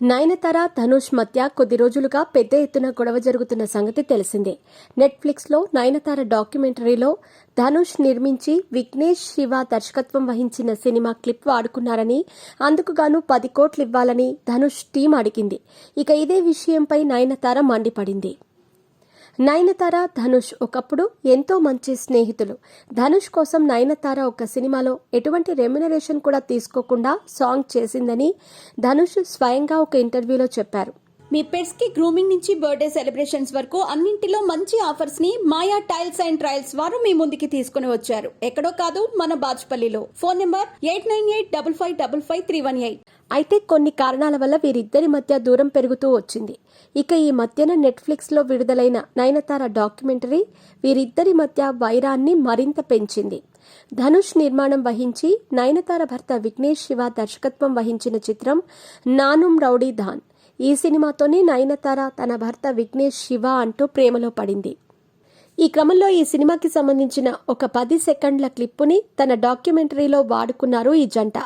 నయనతార, ధనుష్ మధ్య కొద్ది రోజులుగా పెద్ద ఎత్తున గొడవ జరుగుతున్న సంగతి తెలిసిందే. నెట్ఫ్లిక్స్లో నయనతార డాక్యుమెంటరీలో ధనుష్ నిర్మించి విఘ్నేష్ శివ దర్శకత్వం వహించిన సినిమా క్లిప్ వాడుకున్నారని, అందుకు గాను 10 కోట్లు ఇవ్వాలని ధనుష్ టీం అడిగింది. ఇక ఇదే విషయంపై నయనతార మండిపడింది. నయనతార, ధనుష్ ఒకప్పుడు ఎంతో మంచి స్నేహితులు. ధనుష్ కోసం నయనతార ఒక సినిమాలో ఎటువంటి రెమ్యునరేషన్ కూడా తీసుకోకుండా సాంగ్ చేసిందని ధనుష్ స్వయంగా ఒక ఇంటర్వ్యూలో చెప్పారు. మీ పెట్స్ కి గ్రూమింగ్ నుంచి బర్త్డే సెలబ్రేషన్స్ వరకు అన్నింటిలో మంచి ఆఫర్స్ ని మాయా టైల్స్ అండ్ ట్రయల్స్ వారు మీ ముందుకి తీసుకుని వచ్చారు. ఎక్కడో కాదు, మన బాజ్పల్లిలో. Phone number 8985555318. అయితే కొన్ని కారణాల వల్ల వీరిద్దరి మధ్య దూరం పెరుగుతూ వచ్చింది. ఇక ఈ మధ్యన నెట్ఫ్లిక్స్లో విడుదలైన నయనతార డాక్యుమెంటరీ వీరిద్దరి మధ్య వైరాన్ని మరింత పెంచింది. ధనుష్ నిర్మాణం వహించి నయనతార భర్త విఘ్నేష్ శివ దర్శకత్వం వహించిన చిత్రం నానుమ్ రౌడీ ధాన్. ఈ సినిమాతోనే నయనతార తన భర్త విఘ్నేష్ శివ అంటూ ప్రేమలో పడింది. ఈ క్రమంలో ఈ సినిమాకి సంబంధించిన ఒక 10 సెకండ్ల క్లిప్పుని తన డాక్యుమెంటరీలో వాడుకున్నారు ఈ జంట.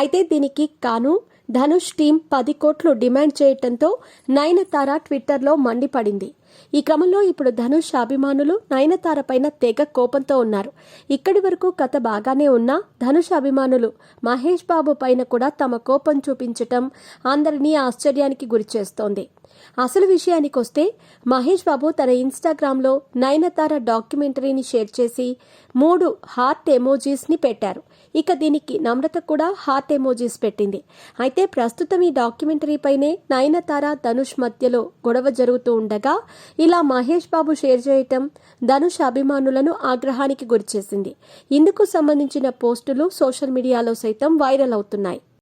అయితే దీనికి కాను ధనుష్ టీం 10 కోట్లు డిమాండ్ చేయటంతో నయనతార ట్విట్టర్లో మండిపడింది. ఈ క్రమంలో ఇప్పుడు ధనుష్ అభిమానులు నయనతార పైన తెగ కోపంతో ఉన్నారు. ఇక్కడి వరకు కథ బాగానే ఉన్నా ధనుష్ అభిమానులు మహేష్ బాబు పైన కూడా తమ కోపం చూపించటం అందరినీ ఆశ్చర్యానికి గురిచేస్తోంది. అసలు విషయానికొస్తే మహేష్ బాబు తన ఇన్స్టాగ్రామ్లో నయనతార డాక్యుమెంటరీని షేర్ చేసి 3 హార్ట్ ఎమోజీస్ ని పెట్టారు. ఇక దీనికి నమ్రత కూడా హార్ట్ ఎమోజీస్ పెట్టింది. అయితే ప్రస్తుతం ఈ డాక్యుమెంటరీ పైనే నయనతార, ధనుష్ మధ్యలో గొడవ జరుగుతూ ఉండగా ఇలా మహేష్ బాబు షేర్ చేయటం ధనుష్ అభిమానులను ఆగ్రహానికి గురిచేసింది. ఇందుకు సంబంధించిన పోస్టులు సోషల్ మీడియాలో సైతం వైరల్ అవుతున్నాయి.